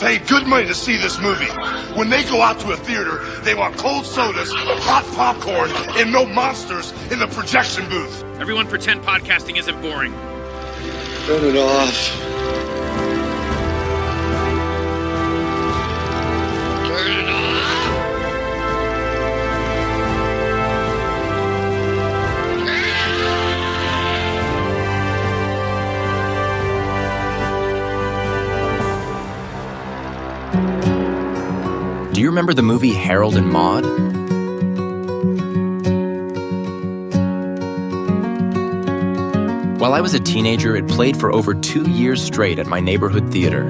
paid good money to see this movie. When they go out to a theater, they want cold sodas, hot popcorn, and no monsters in the projection booth. Everyone pretend podcasting isn't boring. Turn it off. Turn it off. Do you remember the movie Harold and Maude? While I was a teenager, it played for over 2 years straight at my neighborhood theater.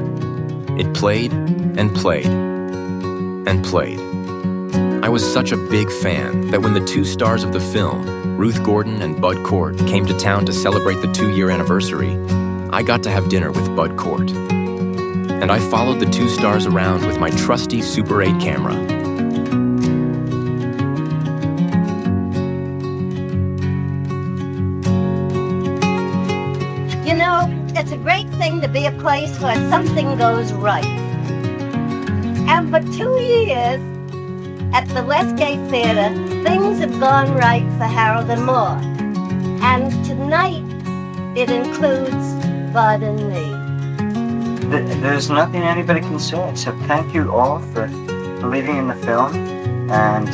It played and played and played. I was such a big fan that when the two stars of the film, Ruth Gordon and Bud Cort, came to town to celebrate the 2-year anniversary, I got to have dinner with Bud Cort. And I followed the two stars around with my trusty Super 8 camera. You know, it's a great thing to be a place where something goes right. And for 2 years, at the Westgate Theater, things have gone right for Harold and Maude. And tonight, it includes Bud and me. There's nothing anybody can say except thank you all for believing in the film and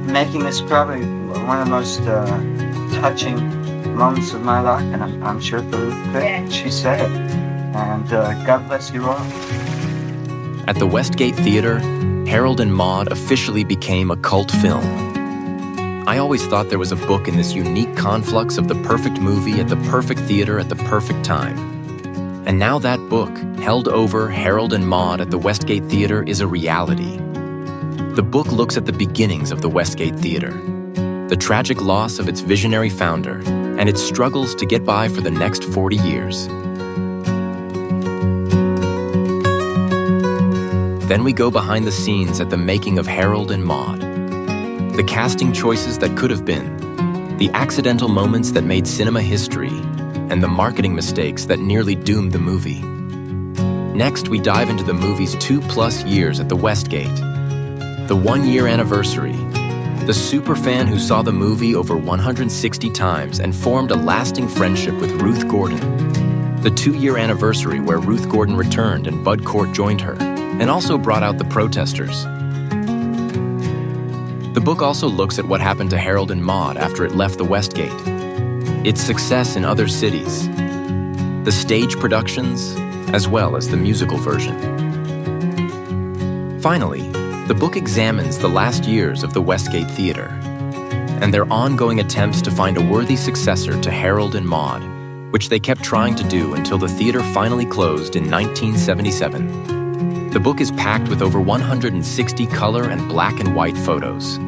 making this probably one of the most touching moments of my life, and I'm sure Ruth could. Yeah. She said it. And God bless you all. At the Westgate Theater, Harold and Maude officially became a cult film. I always thought there was a book in this unique conflux of the perfect movie at the perfect theater at the perfect time. And now that book, Held Over, Harold and Maude at the Westgate Theater, is a reality. The book looks at the beginnings of the Westgate Theater, the tragic loss of its visionary founder, and its struggles to get by for the next 40 years. Then we go behind the scenes at the making of Harold and Maude. The casting choices that could have been, the accidental moments that made cinema history, and the marketing mistakes that nearly doomed the movie. Next, we dive into the movie's 2+ years at the Westgate, the 1-year anniversary, the superfan who saw the movie over 160 times and formed a lasting friendship with Ruth Gordon, the 2-year anniversary where Ruth Gordon returned and Bud Cort joined her, and also brought out the protesters. The book also looks at what happened to Harold and Maude after it left the Westgate, its success in other cities, the stage productions, as well as the musical version. Finally, the book examines the last years of the Westgate Theater and their ongoing attempts to find a worthy successor to Harold and Maude, which they kept trying to do until the theater finally closed in 1977. The book is packed with over 160 color and black and white photos.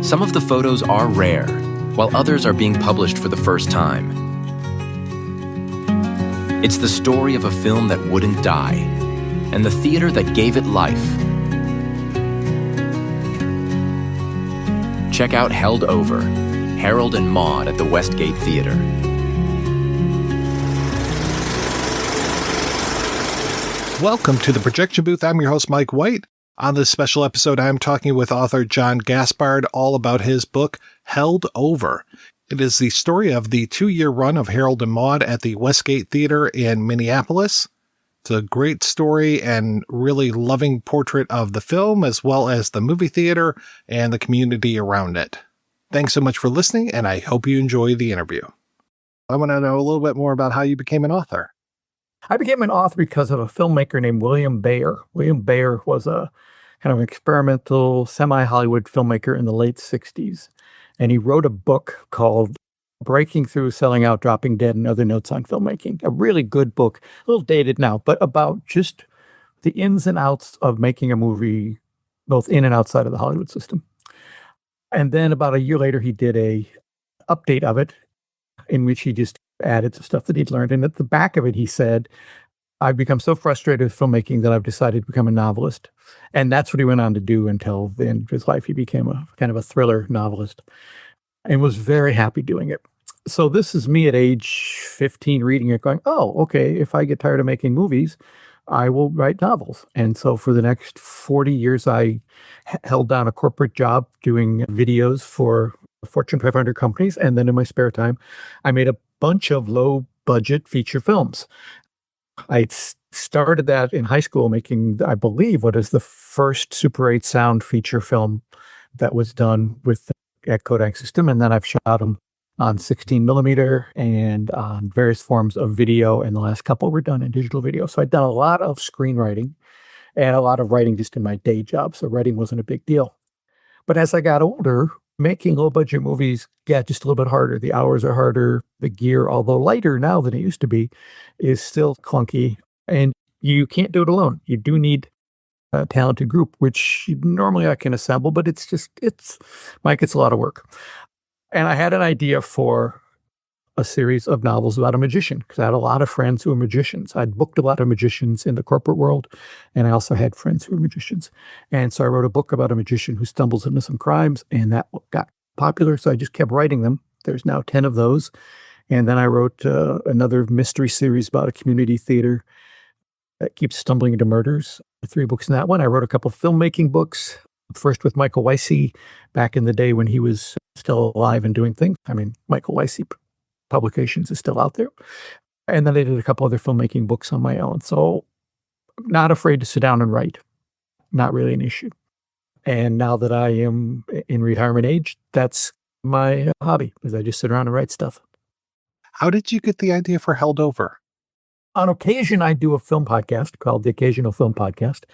Some of the photos are rare, while others are being published for the first time. It's the story of a film that wouldn't die, and the theater that gave it life. Check out Held Over, Harold and Maude at the Westgate Theater. Welcome to the Projection Booth. I'm your host, Mike White. On this special episode, I'm talking with author John Gaspard all about his book, Held Over. It is the story of the 2-year run of Harold and Maude at the Westgate Theater in Minneapolis. It's a great story and really loving portrait of the film, as well as the movie theater and the community around it. Thanks so much for listening, and I hope you enjoy the interview. I want to know a little bit more about how you became an author. I became an author because of a filmmaker named William Bayer. William Bayer was a kind of experimental, semi-Hollywood filmmaker in the late 60s. And he wrote a book called Breaking Through, Selling Out, Dropping Dead, and Other Notes on Filmmaking. A really good book, a little dated now, but about just the ins and outs of making a movie, both in and outside of the Hollywood system. And then about a year later, he did a update of it in which he just added some stuff that he'd learned. And at the back of it, he said, I've become so frustrated with filmmaking that I've decided to become a novelist. And that's what he went on to do until the end of his life. He became a kind of a thriller novelist and was very happy doing it. So this is me at age 15 reading it going, oh, okay, if I get tired of making movies, I will write novels. And so for the next 40 years, I held down a corporate job doing videos for Fortune 500 companies. And then in my spare time, I made a bunch of low budget feature films. I started that in high school making, I believe, what is the first Super 8 sound feature film that was done with at Kodak system. And then I've shot them on 16 millimeter and on various forms of video. And the last couple were done in digital video. So I'd done a lot of screenwriting and a lot of writing just in my day job. So writing wasn't a big deal. But as I got older, making low budget movies get just a little bit harder. The hours are harder. The gear, although lighter now than it used to be, is still clunky. And you can't do it alone. You do need a talented group, which normally I can assemble, but Mike, it's a lot of work. And I had an idea for a series of novels about a magician because I had a lot of friends who were magicians. I'd booked a lot of magicians in the corporate world, and I also had friends who were magicians. And so I wrote a book about a magician who stumbles into some crimes, and that got popular. So I just kept writing them. There's now 10 of those. And then I wrote another mystery series about a community theater that keeps stumbling into murders. 3 books in that one. I wrote a couple of filmmaking books, first with Michael Weissy back in the day when he was still alive and doing things. I mean, Michael Weissy Publications is still out there. And then I did a couple other filmmaking books on my own. So not afraid to sit down and write. Not really an issue. And now that I am in retirement age, that's my hobby, is I just sit around and write stuff. How did you get the idea for Held Over? On occasion, I do a film podcast called The Occasional Film Podcast.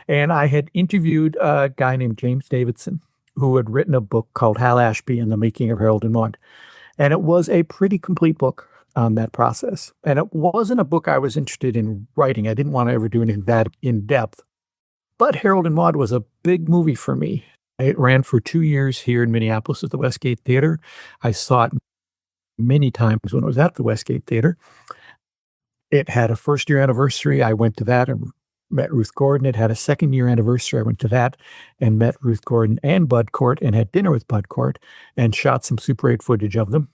And I had interviewed a guy named James Davidson, who had written a book called Hal Ashby and the Making of Harold and Maude. And it was a pretty complete book on that process. And it wasn't a book I was interested in writing. I didn't want to ever do anything that in depth. But Harold and Maude was a big movie for me. It ran for 2 years here in Minneapolis at the Westgate Theater. I saw it many times when it was at the Westgate Theater. It had a first-year anniversary. I went to that and met Ruth Gordon. It had a second-year anniversary. I went to that and met Ruth Gordon and Bud Cort and had dinner with Bud Cort and shot some Super 8 footage of them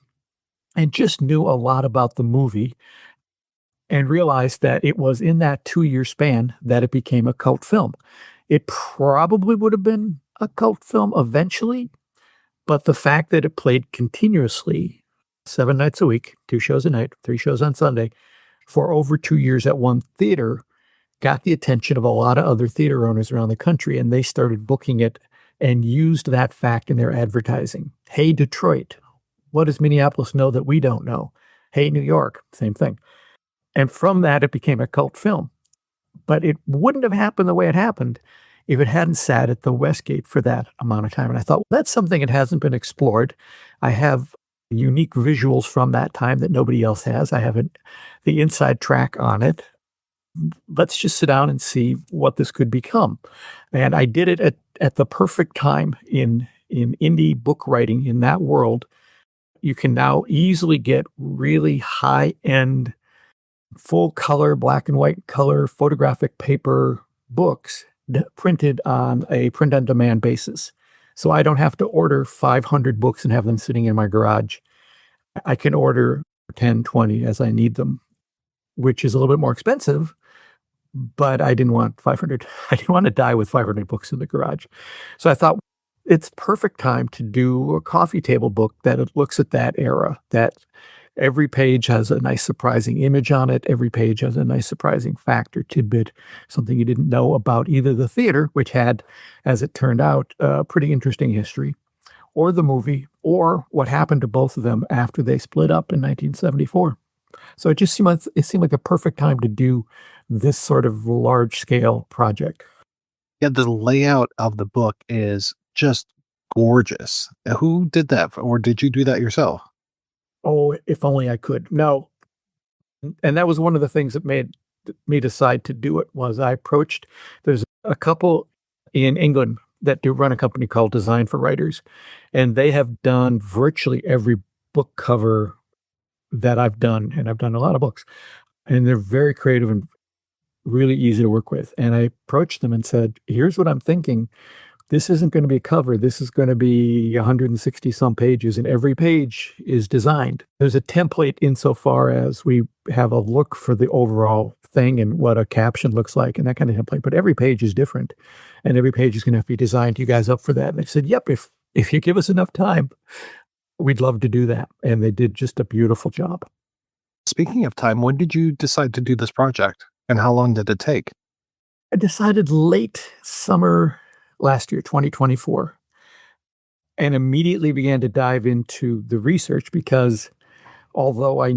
and just knew a lot about the movie and realized that it was in that 2-year span that it became a cult film. It probably would have been a cult film eventually, but the fact that it played continuously 7 nights a week, 2 shows a night, 3 shows on Sunday, for over 2 years at one theater got the attention of a lot of other theater owners around the country, and they started booking it and used that fact in their advertising. Hey, Detroit, what does Minneapolis know that we don't know? Hey, New York, same thing. And from that, it became a cult film. But it wouldn't have happened the way it happened if it hadn't sat at the Westgate for that amount of time. And I thought, well, that's something that hasn't been explored. I have unique visuals from that time that nobody else has. I have the inside track on it. Let's just sit down and see what this could become. And I did it at the perfect time in indie book writing in that world. You can now easily get really high-end, full-color, black and white color, photographic paper books printed on a print-on-demand basis. So I don't have to order 500 books and have them sitting in my garage. I can order 10, 20 as I need them, which is a little bit more expensive, but I didn't want 500. I didn't want to die with 500 books in the garage. So I thought it's perfect time to do a coffee table book that looks at that era, that every page has a nice surprising image on it. Every page has a nice surprising fact or tidbit, something you didn't know about either the theater, which had, as it turned out, a pretty interesting history, or the movie, or what happened to both of them after they split up in 1974. So it just seemed like a perfect time to do this sort of large-scale project. Yeah, the layout of the book is just gorgeous. Who did that, or did you do that yourself? Oh, if only I could. No. And that was one of the things that made me decide to do it, was I approached, there's a couple in England that do run a company called Design for Writers, and they have done virtually every book cover that I've done, and I've done a lot of books, and they're very creative and really easy to work with. And I approached them and said, here's what I'm thinking. this isn't going to be a cover. This is going to be 160 some pages, and every page is designed. There's a template insofar as we have a look for the overall thing and what a caption looks like and that kind of template. But every page is different, and every page is going to have to be designed. You guys up for that? And they said, yep, if you give us enough time, we'd love to do that. And they did just a beautiful job. Speaking of time, when did you decide to do this project, and how long did it take? I decided late summer last year, 2024, and immediately began to dive into the research because although I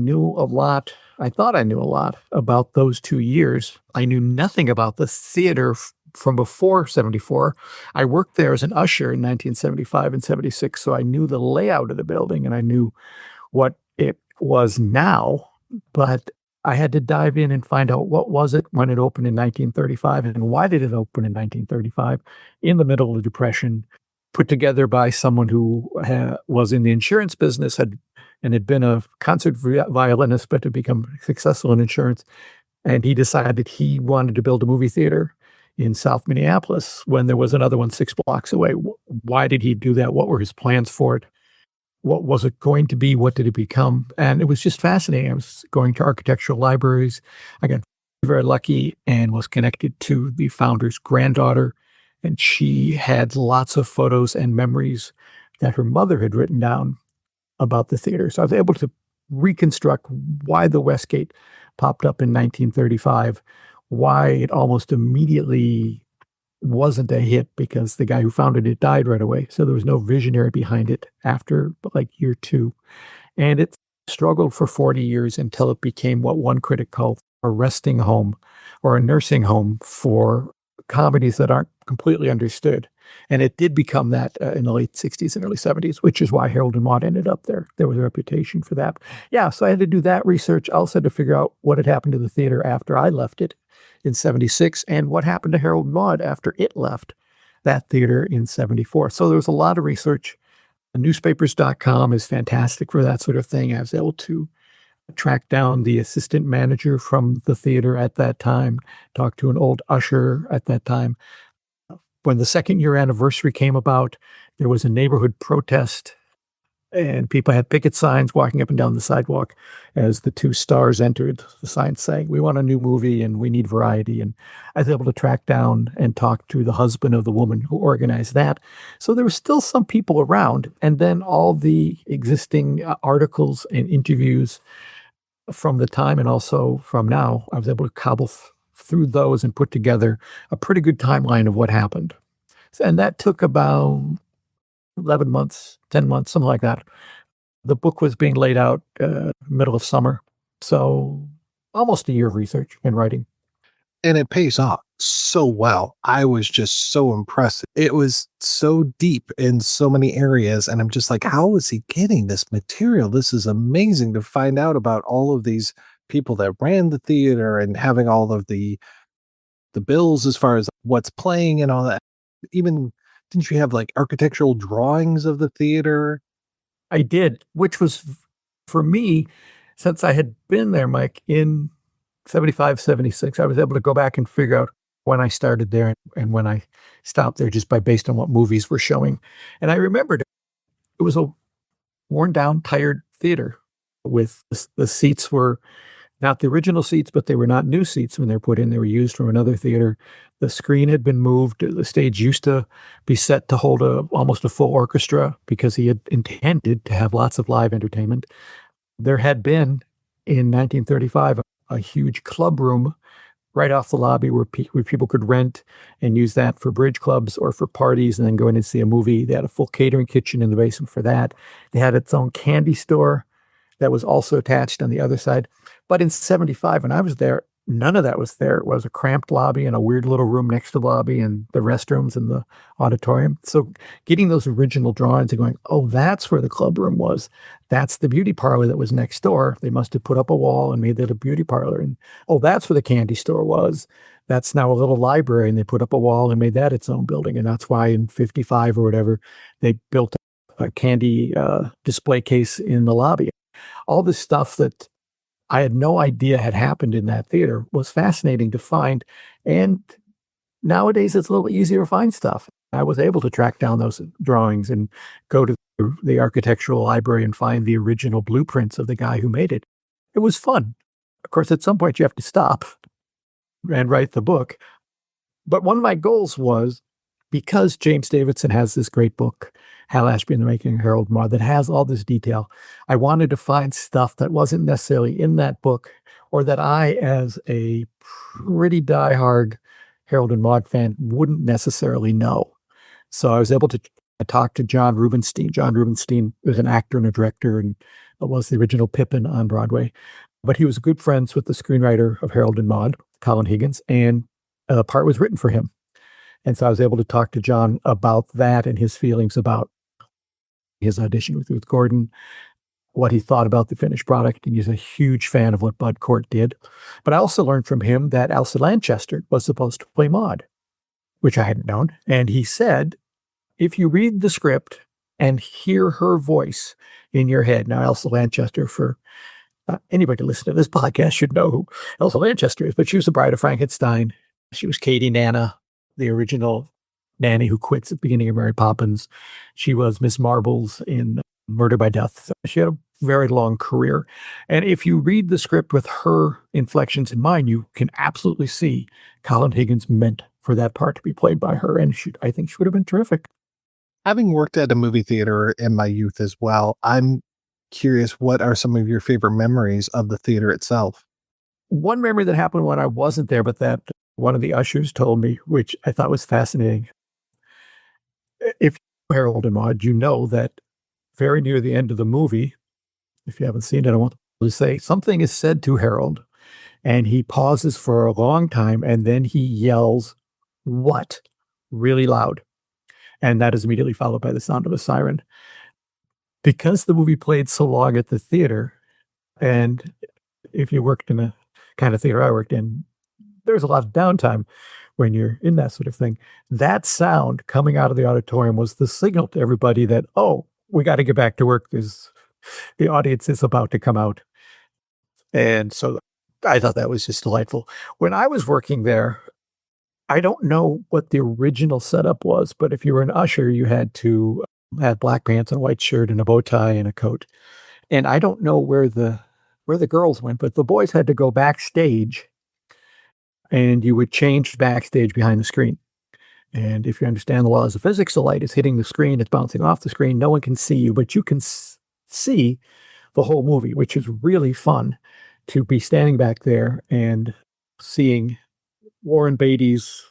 thought I knew a lot about those 2 years, I knew nothing about the theater from before 74. I worked there as an usher in 1975 and 76, so I knew the layout of the building and I knew what it was now, but I had to dive in and find out what was it when it opened in 1935 and why did it open in 1935 in the middle of the Depression, put together by someone who was in the insurance business and had been a concert violinist but had become successful in insurance. And he decided he wanted to build a movie theater in South Minneapolis when there was another one 6 blocks away. Why did he do that? What were his plans for it? What was it going to be? What did it become? And it was just fascinating. I was going to architectural libraries. I got very lucky and was connected to the founder's granddaughter. And she had lots of photos and memories that her mother had written down about the theater. So I was able to reconstruct why the Westgate popped up in 1935, why it almost immediately wasn't a hit because the guy who founded it died right away. So there was no visionary behind it after like year 2. And it struggled for 40 years until it became what one critic called a resting home or a nursing home for comedies that aren't completely understood. And it did become that in the late 60s and early 70s, which is why Harold and Maude ended up there. There was a reputation for that. Yeah, so I had to do that research. I also had to figure out what had happened to the theater after I left it in 76 and what happened to Harold and Maude after it left that theater in 74. So there was a lot of research. Newspapers.com is fantastic for that sort of thing. I was able to track down the assistant manager from the theater at that time, talk to an old usher at that time. When the second year anniversary came about, there was a neighborhood protest and people had picket signs walking up and down the sidewalk as the 2 stars entered. The signs saying, "We want a new movie and we need variety." And I was able to track down and talk to the husband of the woman who organized that. So there were still some people around. And then all the existing articles and interviews from the time and also from now, I was able to cobble through those and put together a pretty good timeline of what happened. And that took about 11 months, 10 months, something like that. The book was being laid out middle of summer. So almost a year of research and writing. And it pays off so well. I was just so impressed. It was so deep in so many areas. And I'm just like, how is he getting this material? This is amazing to find out about all of these people that ran the theater and having all of the bills as far as what's playing and all that. Even didn't you have like architectural drawings of the theater? I did, which was for me, since I had been there, Mike, in 75, 76, I was able to go back and figure out when I started there and when I stopped there just based on what movies were showing. And I remembered it was a worn down, tired theater with the seats were not the original seats, but they were not new seats when they were put in. They were used from another theater. The screen had been moved. The stage used to be set to hold almost a full orchestra because he had intended to have lots of live entertainment. There had been, in 1935, a huge club room right off the lobby where people could rent and use that for bridge clubs or for parties and then go in and see a movie. They had a full catering kitchen in the basement for that. They had its own candy store that was also attached on the other side. But in 75, when I was there, none of that was there. It was a cramped lobby and a weird little room next to the lobby and the restrooms and the auditorium. So getting those original drawings and going, oh, that's where the club room was. That's the beauty parlor that was next door. They must have put up a wall and made that a beauty parlor. And, oh, that's where the candy store was. That's now a little library, and they put up a wall and made that its own building. And that's why in 55 or whatever, they built a candy display case in the lobby. All this stuff that I had no idea had happened in that theater was fascinating to find. And nowadays it's a little easier to find stuff. I was able to track down those drawings and go to the architectural library and find the original blueprints of the guy who made it. It was fun. Of course, at some point you have to stop and write the book. But one of my goals was, because James Davidson has this great book, Hal Ashby and the Making of Harold and Maude, that has all this detail, I wanted to find stuff that wasn't necessarily in that book, or that I, as a pretty diehard Harold and Maude fan, wouldn't necessarily know. So I was able to talk to John Rubinstein. John Rubinstein was an actor and a director and was the original Pippin on Broadway. But he was good friends with the screenwriter of Harold and Maude, Colin Higgins, and a part was written for him. And so I was able to talk to John about that and his feelings about his audition with Ruth Gordon, what he thought about the finished product. And he's a huge fan of what Bud Cort did. But I also learned from him that Elsa Lanchester was supposed to play Maude, which I hadn't known. And he said, if you read the script and hear her voice in your head, now Elsa Lanchester, for anybody listening to this podcast should know who Elsa Lanchester is, but she was the Bride of Frankenstein. She was Katie Nana, the original nanny who quits at the beginning of Mary Poppins. She was Miss Marbles in Murder by Death. She had a very long career. And if you read the script with her inflections in mind, you can absolutely see Colin Higgins meant for that part to be played by her. And I think she would have been terrific. Having worked at a movie theater in my youth as well, I'm curious, what are some of your favorite memories of the theater itself? One memory that happened when I wasn't there, but that one of the ushers told me, which I thought was fascinating. If you know Harold and Maude, you know that very near the end of the movie, if you haven't seen it, I want to say something is said to Harold, and he pauses for a long time, and then he yells, "What?" really loud. And that is immediately followed by the sound of a siren. Because the movie played so long at the theater, and if you worked in a kind of theater I worked in, there's a lot of downtime when you're in that sort of thing. That sound coming out of the auditorium was the signal to everybody that, oh, we got to get back to work. The audience is about to come out. And so I thought that was just delightful. When I was working there, I don't know what the original setup was, but if you were an usher, you had to have black pants and a white shirt and a bow tie and a coat. And I don't know where the girls went, but the boys had to go backstage, and you would change backstage behind the screen. And if you understand the laws of physics, the light is hitting the screen, it's bouncing off the screen, no one can see you, but you can see the whole movie, which is really fun to be standing back there and seeing Warren Beatty's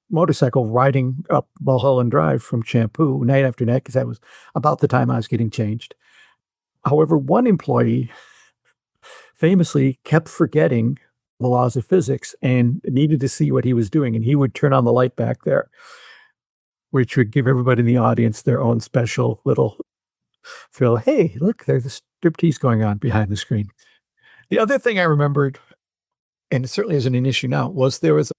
motorcycle riding up Mulholland Drive from Shampoo night after night, because that was about the time I was getting changed. However, one employee famously kept forgetting the laws of physics and needed to see what he was doing, and he would turn on the light back there, which would give everybody in the audience their own special little feel. Hey, look, there's a striptease going on behind the screen. The other thing I remembered, and it certainly isn't an issue now, was there was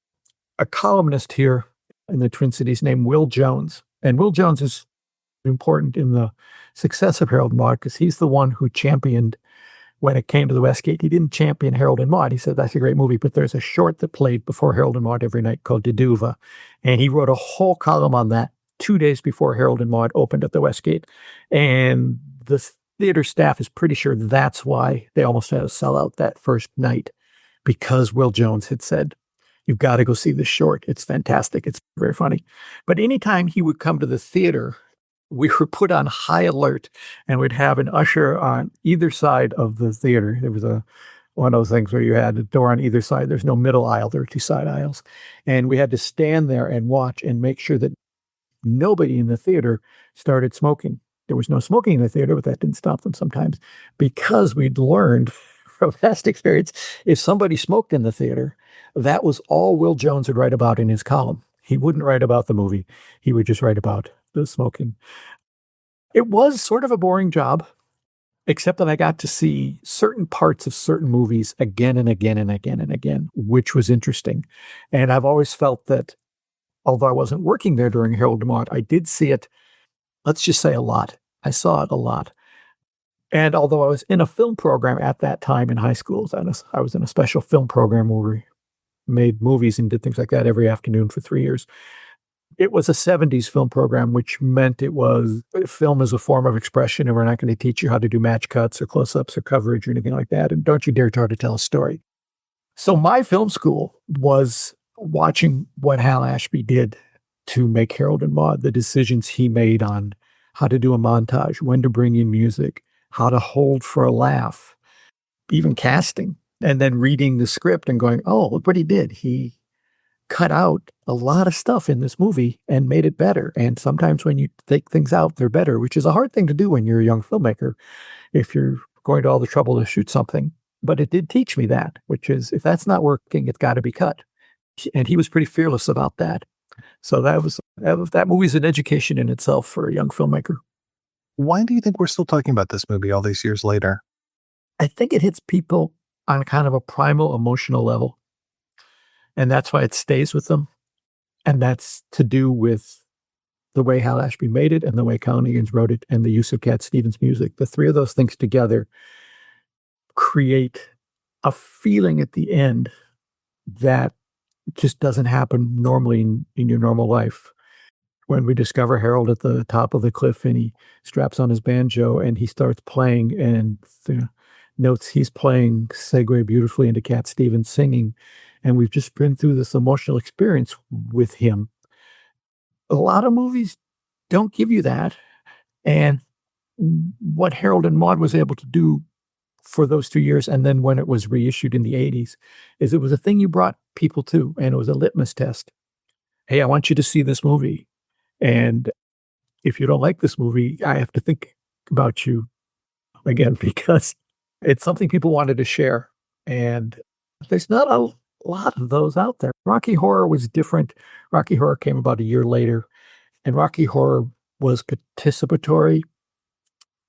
a columnist here in the Twin Cities named Will Jones. And Will Jones is important in the success of Harold and Maude because he's the one who championed, when it came to the Westgate, he didn't champion Harold and Maude. He said, that's a great movie, but there's a short that played before Harold and Maude every night called Deduva. And he wrote a whole column on that 2 days before Harold and Maude opened at the Westgate. And the theater staff is pretty sure that's why they almost had a sellout that first night, because Will Jones had said, you've got to go see this short. It's fantastic. It's very funny. But anytime he would come to the theater, we were put on high alert, and we'd have an usher on either side of the theater. There was one of those things where you had a door on either side. There's no middle aisle. There were two side aisles. And we had to stand there and watch and make sure that nobody in the theater started smoking. There was no smoking in the theater, but that didn't stop them sometimes, because we'd learned from past experience, if somebody smoked in the theater, that was all Will Jones would write about in his column. He wouldn't write about the movie. He would just write about the smoking. It was sort of a boring job, except that I got to see certain parts of certain movies again and again and again and again, which was interesting. And I've always felt that, although I wasn't working there during Harold and Maude, I did see it, let's just say, a lot. I saw it a lot. And although I was in a film program at that time in high school, I was in a special film program where we made movies and did things like that every afternoon for 3 years. It was a 70s film program, which meant it was film is a form of expression, and we're not going to teach you how to do match cuts or close-ups or coverage or anything like that. And don't you dare try to tell a story. So my film school was watching what Hal Ashby did to make Harold and Maude, the decisions he made on how to do a montage, when to bring in music, how to hold for a laugh, even casting, and then reading the script and going, oh, look what he did. He cut out a lot of stuff in this movie and made it better. And sometimes when you take things out, they're better, which is a hard thing to do when you're a young filmmaker, if you're going to all the trouble to shoot something. But it did teach me that, which is if that's not working, it's got to be cut. And he was pretty fearless about that. So that movie's an education in itself for a young filmmaker. Why do you think we're still talking about this movie all these years later? I think it hits people on kind of a primal emotional level. And that's why it stays with them. And that's to do with the way Hal Ashby made it and the way Colin Egan's wrote it and the use of Cat Stevens' music. The three of those things together create a feeling at the end that just doesn't happen normally in your normal life. When we discover Harold at the top of the cliff and he straps on his banjo and he starts playing, and the notes he's playing segue beautifully into Cat Stevens singing. And we've just been through this emotional experience with him. A lot of movies don't give you that. And what Harold and Maude was able to do for those 2 years, and then when it was reissued in the 80s, is it was a thing you brought people to, and it was a litmus test. Hey, I want you to see this movie. And if you don't like this movie, I have to think about you again, because it's something people wanted to share. And there's not a lot of those out there. Rocky Horror was different. Rocky Horror came about a year later, and Rocky Horror was participatory.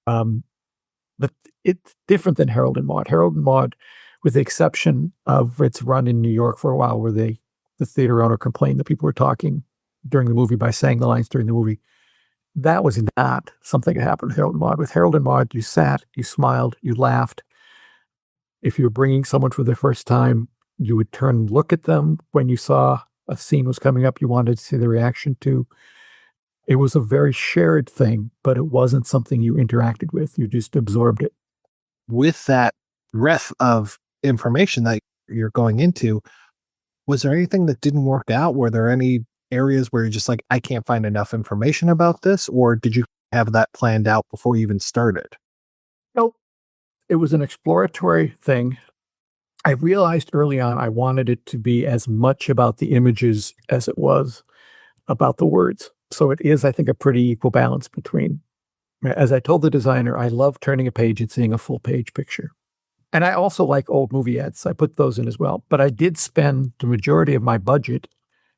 But it's different than Harold and Maude. Harold and Maude, with the exception of its run in New York for a while, where the theater owner complained that people were talking during the movie by saying the lines during the movie, that was not something that happened with Harold and Maude. With Harold and Maude, you sat, you smiled, you laughed. If you were bringing someone for the first time, you would turn and look at them when you saw a scene was coming up you wanted to see the reaction to. It was a very shared thing, but it wasn't something you interacted with. You just absorbed it. With that breadth of information that you're going into, was there anything that didn't work out? Were there any areas where you're just like, I can't find enough information about this? Or did you have that planned out before you even started? Nope. It was an exploratory thing. I realized early on I wanted it to be as much about the images as it was about the words. So it is, I think, a pretty equal balance between, as I told the designer, I love turning a page and seeing a full page picture. And I also like old movie ads. I put those in as well. But I did spend the majority of my budget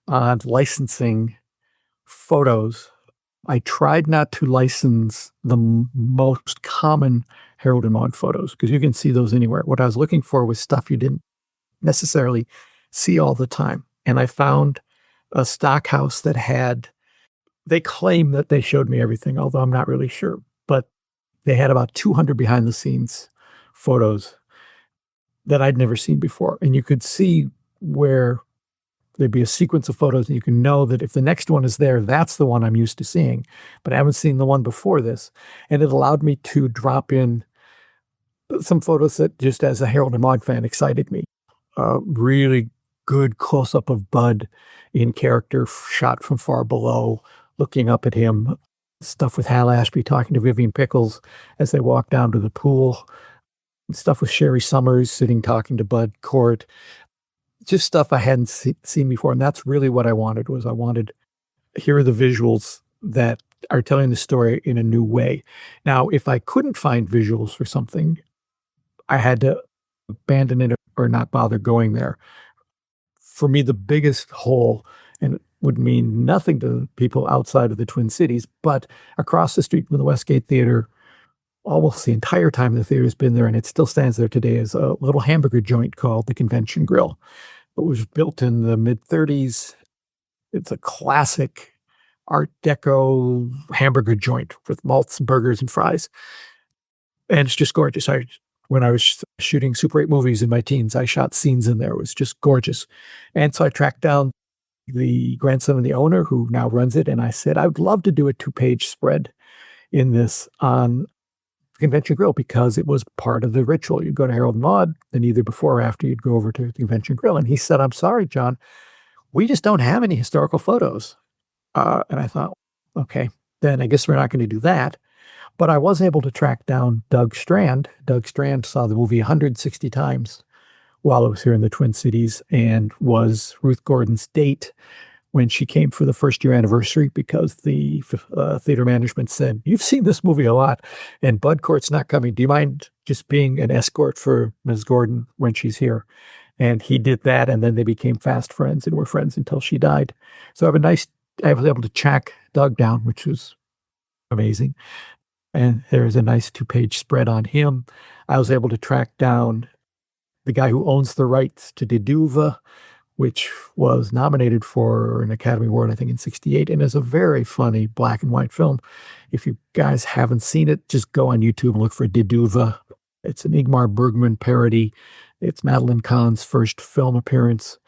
on licensing photos. I tried not to license the most common Harold and Maude photos, because you can see those anywhere. What I was looking for was stuff you didn't necessarily see all the time. And I found a stock house that had, they claim that they showed me everything, although I'm not really sure, but they had about 200 behind the scenes photos that I'd never seen before. And you could see where there'd be a sequence of photos, and you can know that if the next one is there, that's the one I'm used to seeing, but I haven't seen the one before this. And it allowed me to drop in some photos that, just as a Harold and Maude fan, excited me. Really good close-up of Bud in character, shot from far below, looking up at him. Stuff with Hal Ashby talking to Vivian Pickles as they walk down to the pool. Stuff with Sherry Summers sitting talking to Bud Cort. Just stuff I hadn't seen before. And that's really what I wanted, here are the visuals that are telling the story in a new way. Now, if I couldn't find visuals for something, I had to abandon it or not bother going there. For me, the biggest hole, and it would mean nothing to people outside of the Twin Cities, but across the street from the Westgate Theater, almost the entire time the theater's been there, and it still stands there today, is a little hamburger joint called the Convention Grill. It was built in the mid-30s. It's a classic Art Deco hamburger joint with malts, burgers, and fries. And it's just gorgeous. When I was shooting Super 8 movies in my teens, I shot scenes in there. It was just gorgeous. And so I tracked down the grandson of the owner who now runs it, and I said, I would love to do a 2-page spread in this on Convention Grill because it was part of the ritual. You'd go to Harold and Maude, and either before or after you'd go over to the Convention Grill. And he said, I'm sorry, John, we just don't have any historical photos. And I thought, okay, then I guess we're not going to do that. But I was able to track down Doug Strand. Doug Strand saw the movie 160 times while I was here in the Twin Cities and was Ruth Gordon's date when she came for the first-year anniversary because the theater management said, you've seen this movie a lot, and Bud Court's not coming. Do you mind just being an escort for Ms. Gordon when she's here? And he did that, and then they became fast friends and were friends until she died. So I was able to track Doug down, which was amazing. And there's a nice 2-page spread on him. I was able to track down the guy who owns the rights to Deduva, which was nominated for an Academy Award, I think, in 1968, and is a very funny black and white film. If you guys haven't seen it, just go on YouTube and look for Deduva. It's an Ingmar Bergman parody. It's Madeline Kahn's first film appearance.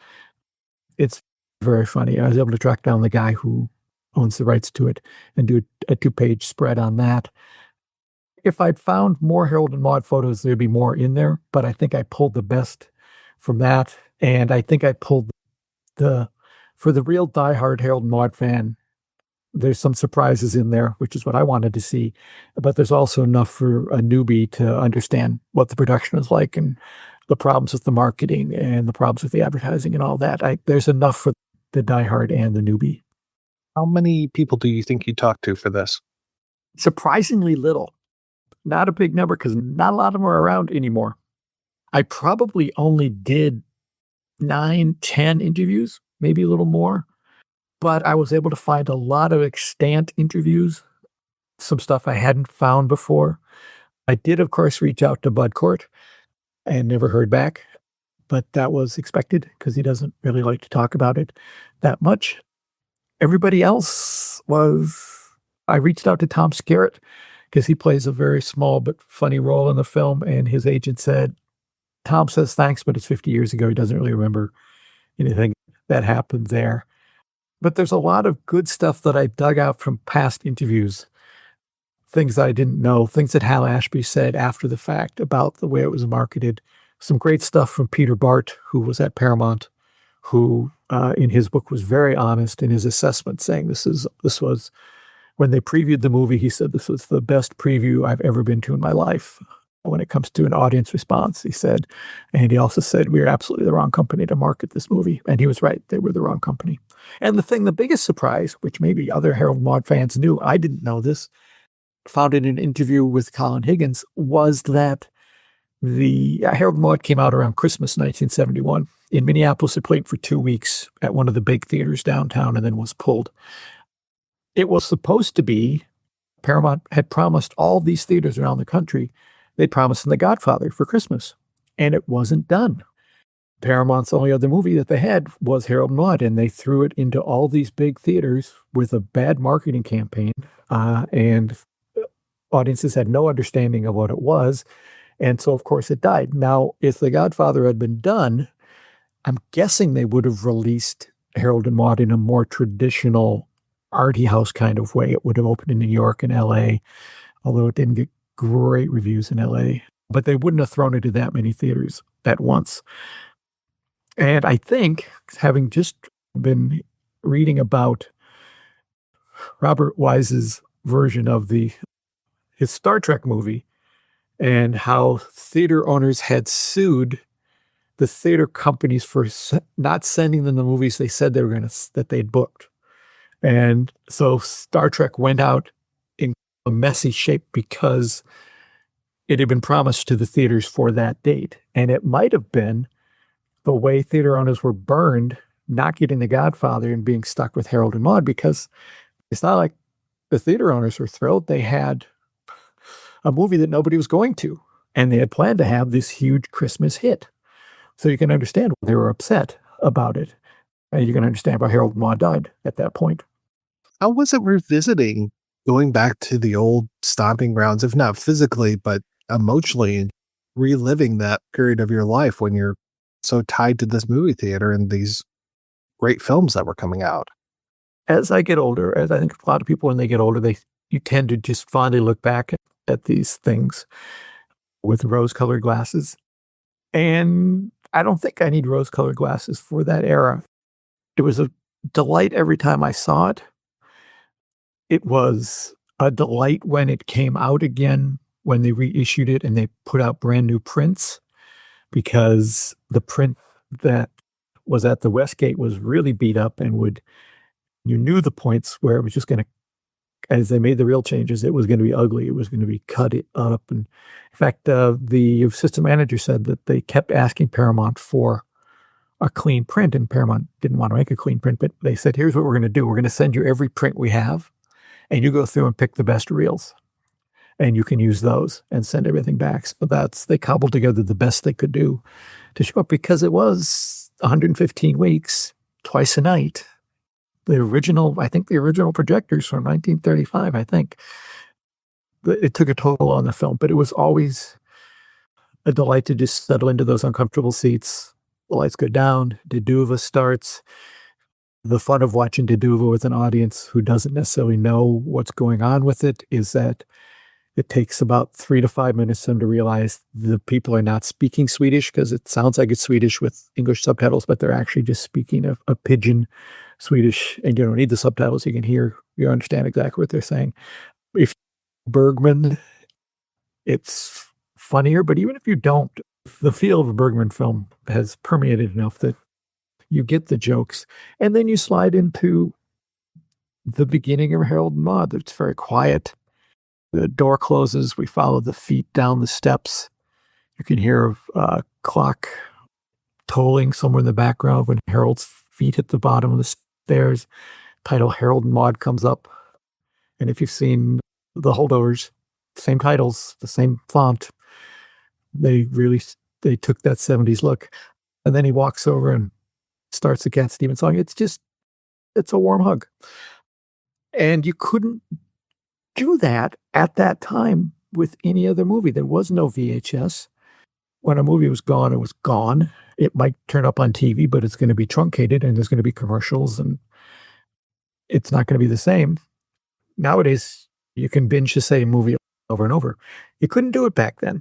It's very funny. I was able to track down the guy who owns the rights to it and do a 2-page spread on that. If I'd found more Harold and Maude photos, there'd be more in there, but I think I pulled the best from that. And I think I pulled for the real diehard Harold and Maude fan, there's some surprises in there, which is what I wanted to see. But there's also enough for a newbie to understand what the production is like and the problems with the marketing and the problems with the advertising and all that. There's enough for the diehard and the newbie. How many people do you think you talked to for this? Surprisingly little. Not a big number because not a lot of them are around anymore. I probably only did 9, 10 interviews, maybe a little more, but I was able to find a lot of extant interviews, some stuff I hadn't found before. I did, of course, reach out to Bud Court and never heard back, but that was expected because he doesn't really like to talk about it that much. Everybody else I reached out to Tom Skerritt because he plays a very small but funny role in the film, and his agent said, Tom says thanks, but it's 50 years ago. He doesn't really remember anything that happened there. But there's a lot of good stuff that I dug out from past interviews, things that I didn't know, things that Hal Ashby said after the fact about the way it was marketed. Some great stuff from Peter Bart, who was at Paramount, who in his book was very honest in his assessment, saying this was, when they previewed the movie, he said this was the best preview I've ever been to in my life. When it comes to an audience response, he said, and he also said, we are absolutely the wrong company to market this movie. And he was right. They were the wrong company. And the biggest surprise, which maybe other Harold and Maude fans knew, I didn't know this, found in an interview with Colin Higgins, was that the Harold and Maude came out around Christmas 1971. In Minneapolis, it played for 2 weeks at one of the big theaters downtown and then was pulled. It was supposed to be, Paramount had promised all these theaters around the country, they'd promised them The Godfather for Christmas, and it wasn't done. Paramount's only other movie that they had was Harold and Maude, and they threw it into all these big theaters with a bad marketing campaign, and audiences had no understanding of what it was, and so, of course, it died. Now, if The Godfather had been done, I'm guessing they would have released Harold and Maude in a more traditional arty house kind of way. It would have opened in New York and L.A., although it didn't get great reviews in LA, but they wouldn't have thrown it to that many theaters at once. And I think, having just been reading about Robert Wise's version of his Star Trek movie and how theater owners had sued the theater companies for not sending them the movies they said that they'd booked. And so Star Trek went out in a messy shape because it had been promised to the theaters for that date. And it might have been the way theater owners were burned, not getting The Godfather and being stuck with Harold and Maude, because it's not like the theater owners were thrilled. They had a movie that nobody was going to, and they had planned to have this huge Christmas hit. So you can understand why they were upset about it. And you can understand why Harold and Maude died at that point. How was it revisiting, going back to the old stomping grounds, if not physically, but emotionally, and reliving that period of your life when you're so tied to this movie theater and these great films that were coming out. As I get older, as I think a lot of people when they get older, you tend to just fondly look back at these things with rose-colored glasses. And I don't think I need rose-colored glasses for that era. It was a delight every time I saw it. It was a delight when it came out again, when they reissued it and they put out brand new prints, because the print that was at the Westgate was really beat up and you knew the points where it was just going to, as they made the real changes, it was going to be ugly. It was going to be cut up. And in fact, the assistant manager said that they kept asking Paramount for a clean print, and Paramount didn't want to make a clean print, but they said, here's what we're going to do. We're going to send you every print we have, and you go through and pick the best reels, and you can use those and send everything back. So they cobbled together the best they could do to show up, because it was 115 weeks, twice a night. The original projectors from 1935, I think. It took a toll on the film, but it was always a delight to just settle into those uncomfortable seats. The lights go down, Deduva starts. The fun of watching Deduva with an audience who doesn't necessarily know what's going on with it is that it takes about 3 to 5 minutes for them to realize the people are not speaking Swedish, because it sounds like it's Swedish with English subtitles, but they're actually just speaking a pidgin Swedish, and you don't need the subtitles. You can hear, you understand exactly what they're saying. If Bergman, it's funnier, but even if you don't, the feel of a Bergman film has permeated enough that you get the jokes. And then you slide into the beginning of Harold and Maude. It's very quiet. The door closes. We follow the feet down the steps. You can hear a clock tolling somewhere in the background when Harold's feet hit the bottom of the stairs. Title Harold and Maude comes up. And if you've seen The Holdovers, same titles, the same font, they took that 70s look. And then he walks over and starts the Cat Stevens song. It's a warm hug. And you couldn't do that at that time with any other movie. There was no VHS. When a movie was gone, it was gone. It might turn up on TV, but it's going to be truncated and there's going to be commercials and it's not going to be the same. Nowadays, you can binge the same movie over and over. You couldn't do it back then.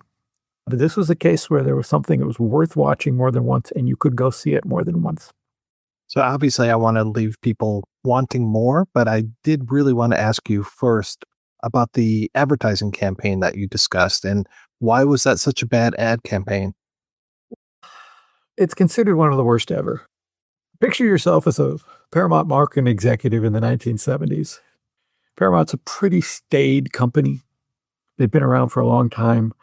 But this was a case where there was something that was worth watching more than once, and you could go see it more than once. So obviously I want to leave people wanting more, but I did really want to ask you first about the advertising campaign that you discussed, and why was that such a bad ad campaign? It's considered one of the worst ever. Picture yourself as a Paramount marketing executive in the 1970s. Paramount's a pretty staid company. They've been around for a long time.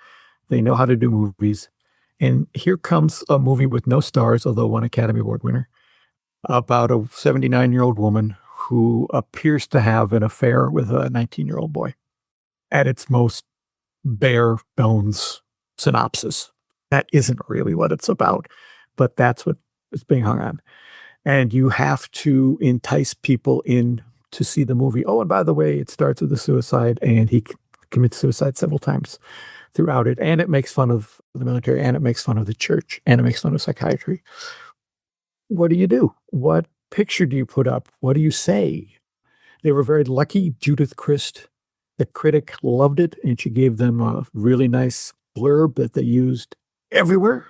They know how to do movies. And here comes a movie with no stars, although one Academy Award winner, about a 79-year-old woman who appears to have an affair with a 19-year-old boy. At its most bare bones synopsis. That isn't really what it's about, but that's what is being hung on. And you have to entice people in to see the movie. Oh, and by the way, it starts with a suicide, and he commits suicide several times throughout it. And it makes fun of the military, and it makes fun of the church, and it makes fun of psychiatry. What do you do? What picture do you put up? What do you say? They were very lucky. Judith Christ, the critic, loved it, and she gave them a really nice blurb that they used everywhere.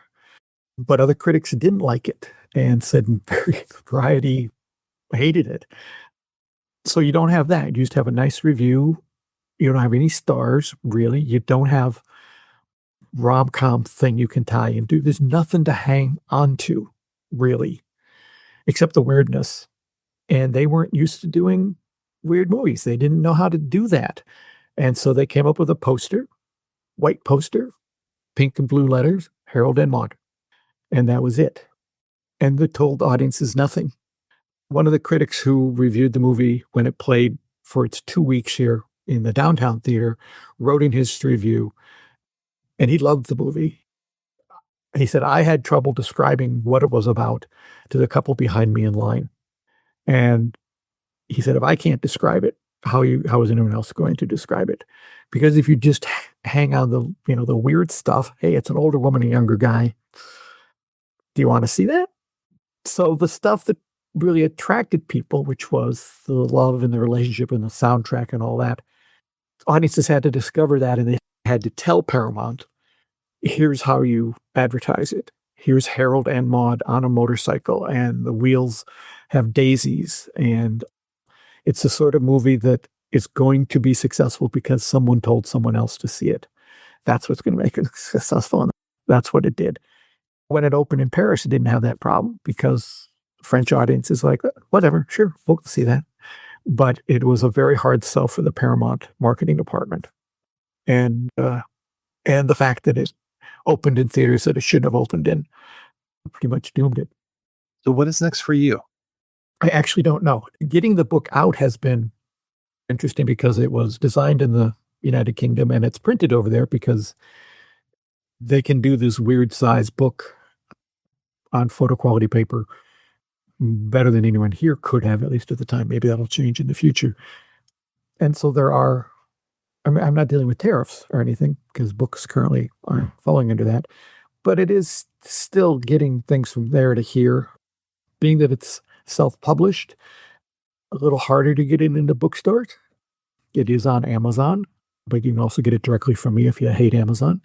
But other critics didn't like it and said Variety hated it. So you don't have that. You just have a nice review. You don't have any stars, really. You don't have rom-com thing you can tie into. There's nothing to hang on to, really, except the weirdness. And they weren't used to doing weird movies. They didn't know how to do that. And so they came up with a poster, white poster, pink and blue letters, Harold and Maude. And that was it. And they told audiences nothing. One of the critics who reviewed the movie when it played for its 2 weeks here in the downtown theater wrote in his review, and he loved the movie. He said, I had trouble describing what it was about to the couple behind me in line. And he said, if I can't describe it, how is anyone else going to describe it? Because if you just hang on the weird stuff, hey, it's an older woman, a younger guy. Do you want to see that? So the stuff that really attracted people, which was the love and the relationship and the soundtrack and all that. Audiences had to discover that, and they had to tell Paramount, here's how you advertise it. Here's Harold and Maude on a motorcycle, and the wheels have daisies, and it's the sort of movie that is going to be successful because someone told someone else to see it. That's what's going to make it successful, and that's what it did. When it opened in Paris, it didn't have that problem because French audience is like, whatever, sure, we'll see that. But it was a very hard sell for the Paramount marketing department. And the fact that it opened in theaters that it shouldn't have opened in pretty much doomed it. So what is next for you? I actually don't know. Getting the book out has been interesting because it was designed in the United Kingdom and it's printed over there because they can do this weird size book on photo quality paper better than anyone here could have, at least at the time. Maybe that'll change in the future. And so I'm not dealing with tariffs or anything because books currently aren't falling under that, but it is still getting things from there to here. Being that it's self-published, a little harder to get it into bookstores. It is on Amazon, but you can also get it directly from me if you hate Amazon.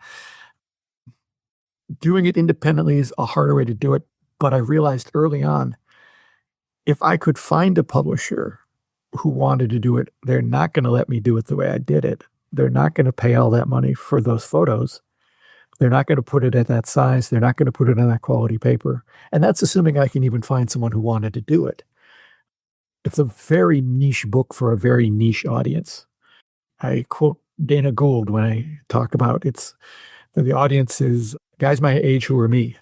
Doing it independently is a harder way to do it, but I realized early on, if I could find a publisher who wanted to do it, they're not going to let me do it the way I did it. They're not going to pay all that money for those photos. They're not going to put it at that size. They're not going to put it on that quality paper. And that's assuming I can even find someone who wanted to do it. It's a very niche book for a very niche audience. I quote Dana Gould when I talk about the audience is guys my age who are me.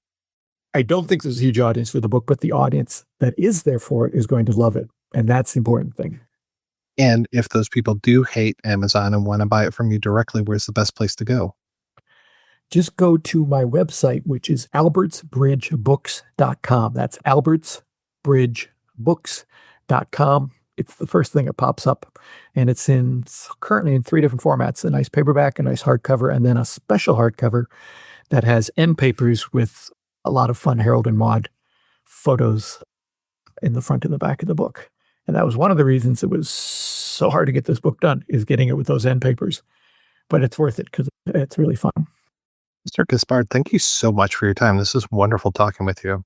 I don't think there's a huge audience for the book, but the audience that is there for it is going to love it. And that's the important thing. And if those people do hate Amazon and want to buy it from you directly, where's the best place to go? Just go to my website, which is albertsbridgebooks.com. That's albertsbridgebooks.com. It's the first thing that pops up. And it's currently in 3 different formats, a nice paperback, a nice hardcover, and then a special hardcover that has end papers with a lot of fun Harold and Maude photos in the front and the back of the book. And that was one of the reasons it was so hard to get this book done, is getting it with those end papers. But it's worth it because it's really fun. Mr. Gaspard, thank you so much for your time. This is wonderful talking with you.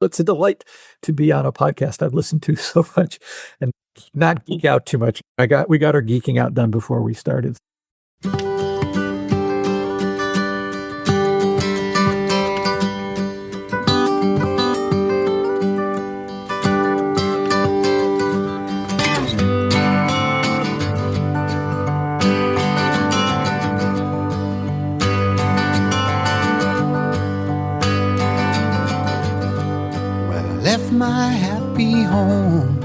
It's a delight to be on a podcast I've listened to so much and not geek out too much. We got our geeking out done before we started. My happy home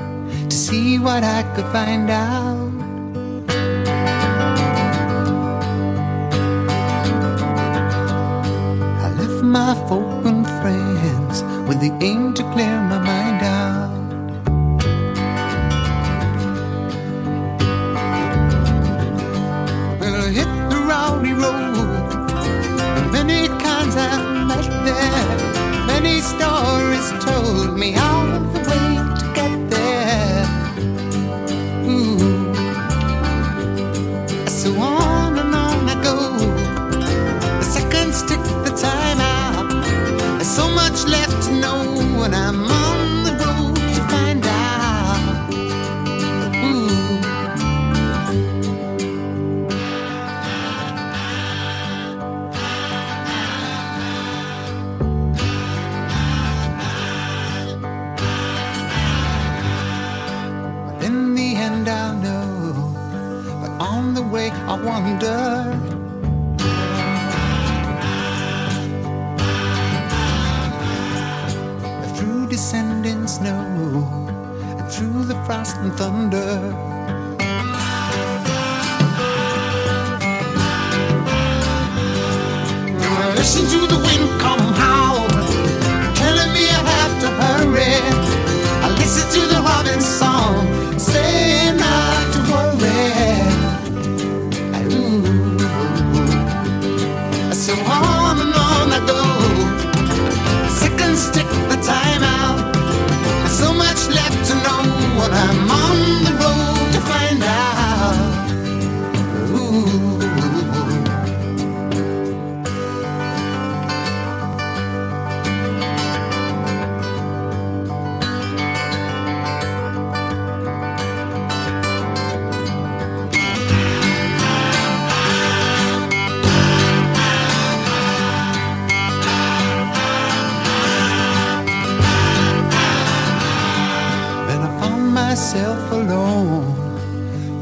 to see what I could find out. I left my folk and friends with the aim to clear my mind out. Well, I hit the rowdy road, and many kinds I've met there. Many stories told me all of the way to get there. Ooh. So on and on I go. The seconds tick the time out. There's so much left to know when I'm on the road to find out. Ooh. I'll know, but on the way I wonder. Through descending snow and through the frost and thunder. Listen to the wind come howl, telling me I have to hurry. I listen to the robin's song, saying not to worry. Ooh. So on and on I go. Seconds tick the time out. There's so much myself alone,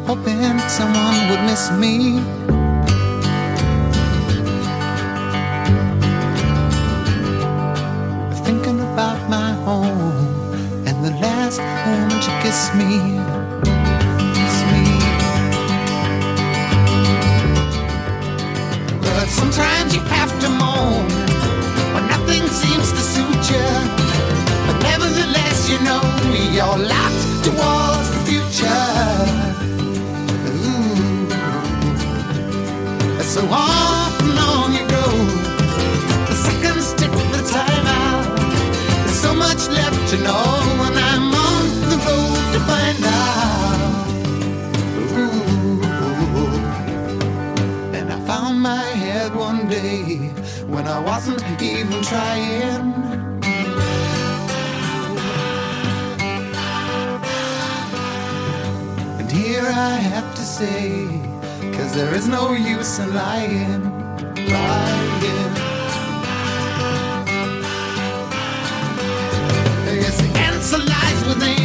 hoping someone would miss me. Thinking about my home and the last moment you kissed me. But sometimes you have to moan when nothing seems to suit you. But nevertheless, you know you're locked towards the future. Ooh. So off and on you go. The seconds tick the time out. There's so much left to know, and I'm on the road to find out. Ooh. And I found my head one day when I wasn't even trying. And here I have to say, 'cause there is no use in lying. Yes, the answer lies within.